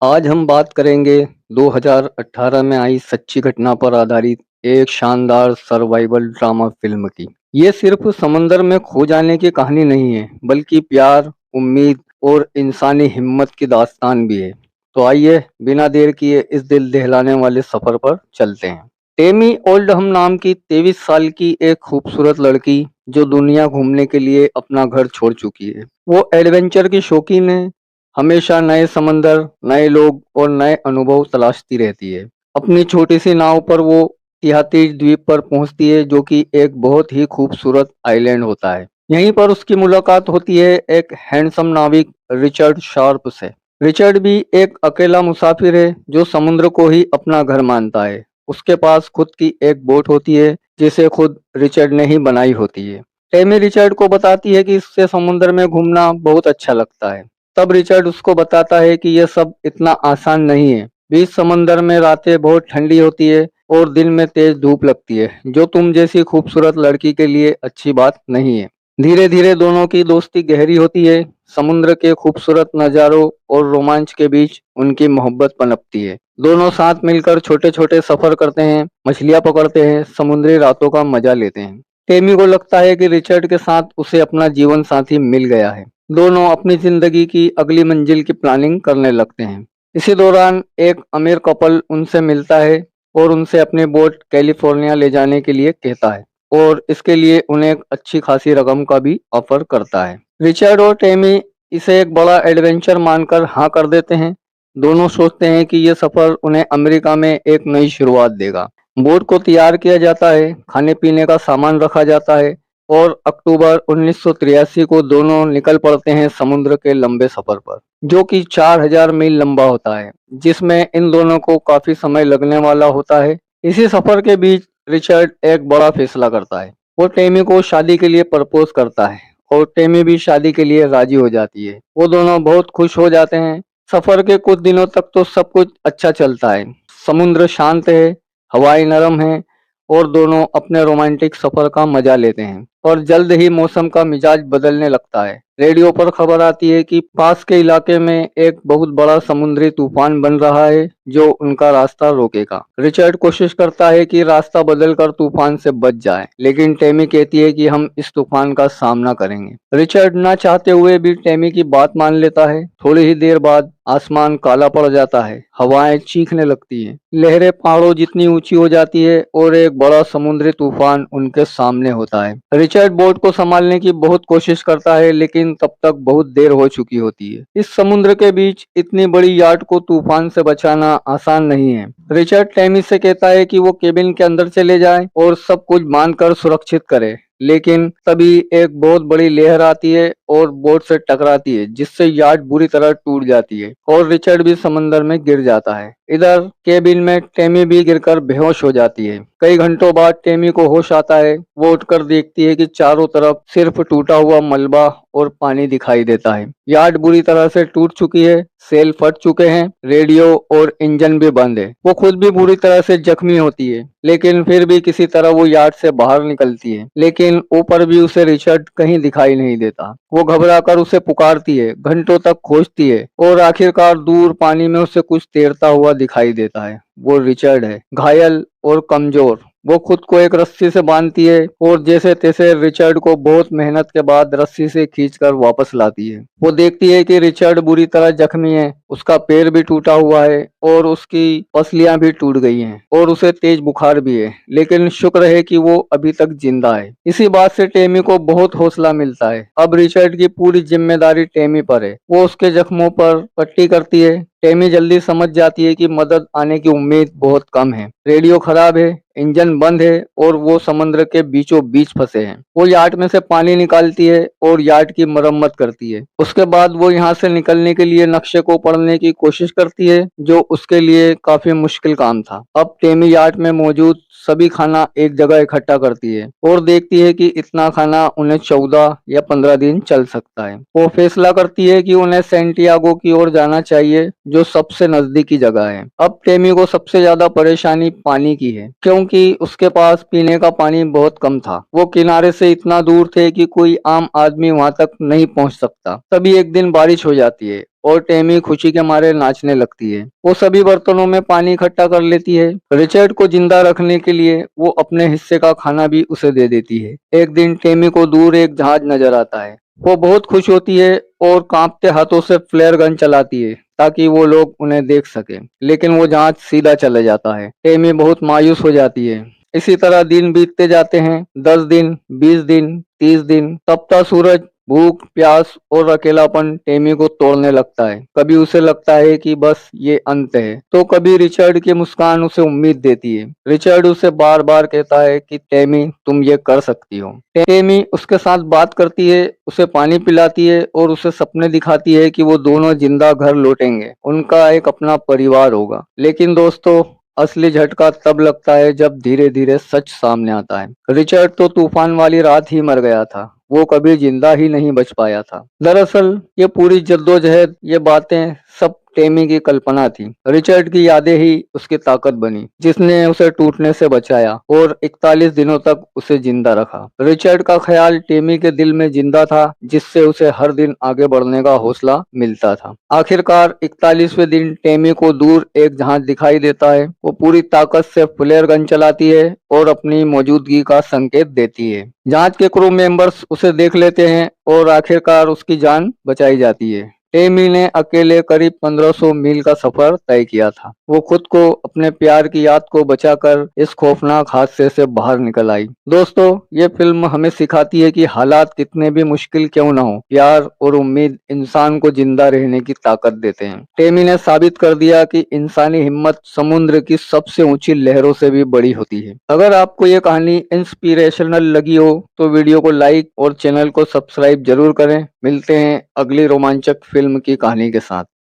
आज हम बात करेंगे 2018 में आई सच्ची घटना पर आधारित एक शानदार सर्वाइवल ड्रामा फिल्म की। ये सिर्फ समंदर में खो जाने की कहानी नहीं है, बल्कि प्यार, उम्मीद और इंसानी हिम्मत की दास्तान भी है। तो आइए बिना देर किए इस दिल दहलाने वाले सफर पर चलते हैं। टेमी ओल्डहम नाम की 23 साल की एक खूबसूरत लड़की जो दुनिया घूमने के लिए अपना घर छोड़ चुकी है। वो एडवेंचर की शौकीन है, हमेशा नए समंदर, नए लोग और नए अनुभव तलाशती रहती है। अपनी छोटी सी नाव पर वो तिहाती द्वीप पर पहुंचती है, जो कि एक बहुत ही खूबसूरत आइलैंड होता है। यहीं पर उसकी मुलाकात होती है एक हैंडसम नाविक रिचर्ड शार्प से। रिचर्ड भी एक अकेला मुसाफिर है जो समुद्र को ही अपना घर मानता है। उसके पास खुद की एक बोट होती है जिसे खुद रिचर्ड ने ही बनाई होती है। टेमी रिचर्ड को बताती है कि इससे समुद्र में घूमना बहुत अच्छा लगता है। तब रिचर्ड उसको बताता है कि यह सब इतना आसान नहीं है। बीच समंदर में रातें बहुत ठंडी होती है और दिन में तेज धूप लगती है, जो तुम जैसी खूबसूरत लड़की के लिए अच्छी बात नहीं है। धीरे धीरे दोनों की दोस्ती गहरी होती है। समुद्र के खूबसूरत नज़ारों और रोमांच के बीच उनकी मोहब्बत पनपती है। दोनों साथ मिलकर छोटे छोटे सफर करते हैं, मछलियां पकड़ते हैं, समुद्री रातों का मजा लेते हैं। टेमी को लगता है कि रिचर्ड के साथ उसे अपना जीवन साथी मिल गया है। दोनों अपनी जिंदगी की अगली मंजिल की प्लानिंग करने लगते हैं। इसी दौरान एक अमीर कपल उनसे मिलता है और उनसे अपनी बोट कैलिफोर्निया ले जाने के लिए कहता है, और इसके लिए उन्हें एक अच्छी खासी रकम का भी ऑफर करता है। रिचर्ड और टेमी इसे एक बड़ा एडवेंचर मानकर हाँ कर देते हैं। दोनों सोचते हैं कि यह सफर उन्हें अमेरिका में एक नई शुरुआत देगा। बोट को तैयार किया जाता है, खाने पीने का सामान रखा जाता है और अक्टूबर 1983 को दोनों निकल पड़ते हैं समुद्र के लंबे सफर पर, जो कि 4000 मील लंबा होता है, जिसमें इन दोनों को काफी समय लगने वाला होता है। इसी सफर के बीच रिचर्ड एक बड़ा फैसला करता है। वो टेमी को शादी के लिए प्रपोज करता है और टेमी भी शादी के लिए राजी हो जाती है। वो दोनों बहुत खुश हो जाते हैं। सफर के कुछ दिनों तक तो सब कुछ अच्छा चलता है। समुद्र शांत है, हवाएं नरम है और दोनों अपने रोमांटिक सफर का मजा लेते हैं। और जल्द ही मौसम का मिजाज बदलने लगता है। रेडियो पर खबर आती है कि पास के इलाके में एक बहुत बड़ा समुद्री तूफान बन रहा है जो उनका रास्ता रोकेगा। रिचर्ड कोशिश करता है कि रास्ता बदलकर तूफान से बच जाए, लेकिन टेमी कहती है कि हम इस तूफान का सामना करेंगे। रिचर्ड ना चाहते हुए भी टेमी की बात मान लेता है। थोड़ी ही देर बाद आसमान काला पड़ जाता है, हवाएं चीखने लगती हैं, लहरें पहाड़ों जितनी ऊंची हो जाती है और एक बड़ा समुद्री तूफान उनके सामने होता है। रिचर्ड बोट को संभालने की बहुत कोशिश करता है, लेकिन तब तक बहुत देर हो चुकी होती है। इस समुद्र के बीच इतनी बड़ी याट को तूफान से बचाना आसान नहीं है। रिचर्ड टेमी से कहता है कि वो केबिन के अंदर चले जाए और सब कुछ बांध कर सुरक्षित करे, लेकिन तभी एक बहुत बड़ी लहर आती है और बोट से टकराती है, जिससे याट बुरी तरह टूट जाती है और रिचर्ड भी समंदर में गिर जाता है। इधर केबिन में टेमी भी गिरकर बेहोश हो जाती है। कई घंटों बाद टेमी को होश आता है। वो उठकर देखती है कि चारों तरफ सिर्फ टूटा हुआ मलबा और पानी दिखाई देता है। यार्ड बुरी तरह से टूट चुकी है, सेल फट चुके हैं, रेडियो और इंजन भी बंद है। वो खुद भी बुरी तरह से जख्मी होती है, लेकिन फिर भी किसी तरह वो यार्ड से बाहर निकलती है। लेकिन ऊपर भी उसे रिचर्ड कहीं दिखाई नहीं देता। वो घबराकर उसे पुकारती है, घंटों तक खोजती है और आखिरकार दूर पानी में उसे कुछ तैरता हुआ दिखाई देता है। वो रिचर्ड है, घायल और कमजोर। वो खुद को एक रस्सी से बांधती है और जैसे तैसे रिचर्ड को बहुत मेहनत के बाद रस्सी से खींचकर वापस लाती है। वो देखती है कि रिचर्ड बुरी तरह जख्मी है, उसका पैर भी टूटा हुआ है और उसकी पसलियां भी टूट गई हैं और उसे तेज बुखार भी है, लेकिन शुक्र है कि वो अभी तक जिंदा है। इसी बात से टेमी को बहुत हौसला मिलता है। अब रिचर्ड की पूरी जिम्मेदारी टेमी पर है। वो उसके जख्मों पर पट्टी करती है। टेमी जल्दी समझ जाती है कि मदद आने की उम्मीद बहुत कम है। रेडियो खराब है, इंजन बंद है और वो समुद्र के बीचों बीच फंसे हैं। वो यार्ड में से पानी निकालती है और यार्ड की मरम्मत करती है। उसके बाद वो यहाँ से निकलने के लिए नक्शे को पढ़ने की कोशिश करती है, जो उसके लिए काफी मुश्किल काम था। अब टेमी यार्ड में मौजूद सभी खाना एक जगह इकट्ठा करती है और देखती है कि इतना खाना उन्हें 14 या 15 दिन चल सकता है। वो फैसला करती है कि उन्हें सैंटियागो की ओर जाना चाहिए, जो सबसे नजदीकी जगह है। अब टेमी को सबसे ज्यादा परेशानी पानी की है, क्योंकि उसके पास पीने का पानी बहुत कम था। वो किनारे से इतना दूर थे कि कोई आम आदमी वहां तक नहीं पहुंच सकता। तभी एक दिन बारिश हो जाती है और टेमी खुशी के मारे नाचने लगती है। वो सभी बर्तनों में पानी इकट्ठा कर लेती है। रिचर्ड को जिंदा रखने के लिए वो अपने हिस्से का खाना भी उसे दे देती है। एक दिन टेमी को दूर एक जहाज नजर आता है। वो बहुत खुश होती है और कांपते हाथों से फ्लेयर गन चलाती है ताकि वो लोग उन्हें देख सके, लेकिन वो जहाज सीधा चले जाता है। टेमी बहुत मायूस हो जाती है। इसी तरह दिन बीतते जाते हैं। 10 दिन, 20 दिन, 30 दिन। तपता सूरज, भूख, प्यास और अकेलापन टेमी को तोड़ने लगता है। कभी उसे लगता है कि बस ये अंत है, तो कभी रिचर्ड की मुस्कान उसे उम्मीद देती है। रिचर्ड उसे बार बार कहता है कि टेमी, तुम ये कर सकती हो। टेमी उसके साथ बात करती है, उसे पानी पिलाती है और उसे सपने दिखाती है कि वो दोनों जिंदा घर लौटेंगे, उनका एक अपना परिवार होगा। लेकिन दोस्तों, असली झटका तब लगता है जब धीरे धीरे सच सामने आता है। रिचर्ड तो तूफान वाली रात ही मर गया था। वो कभी जिंदा ही नहीं बच पाया था। दरअसल ये पूरी जद्दोजहद, ये बातें सब टेमी की कल्पना थी। रिचर्ड की यादें ही उसकी ताकत बनी, जिसने उसे टूटने से बचाया और 41 दिनों तक उसे जिंदा रखा। रिचर्ड का ख्याल टेमी के दिल में जिंदा था, जिससे उसे हर दिन आगे बढ़ने का हौसला मिलता था। आखिरकार 41वें दिन टेमी को दूर एक जहाज दिखाई देता है। वो पूरी ताकत से फ्लेयर गन चलाती है और अपनी मौजूदगी का संकेत देती है। जहाज के क्रू मेंबर्स उसे देख लेते हैं और आखिरकार उसकी जान बचाई जाती है। टेमी ने अकेले करीब 1500 मील का सफर तय किया था। वो खुद को, अपने प्यार की याद को बचाकर इस खौफनाक हादसे से बाहर निकल आई। दोस्तों, ये फिल्म हमें सिखाती है कि हालात कितने भी मुश्किल क्यों न हो, प्यार और उम्मीद इंसान को जिंदा रहने की ताकत देते हैं। टेमी ने साबित कर दिया कि इंसानी हिम्मत समुद्र की सबसे ऊंची लहरों से भी बड़ी होती है। अगर आपको ये कहानी इंस्पिरेशनल लगी हो तो वीडियो को लाइक और चैनल को सब्सक्राइब जरूर करें। मिलते हैं अगली रोमांचक फिल्म की कहानी के साथ।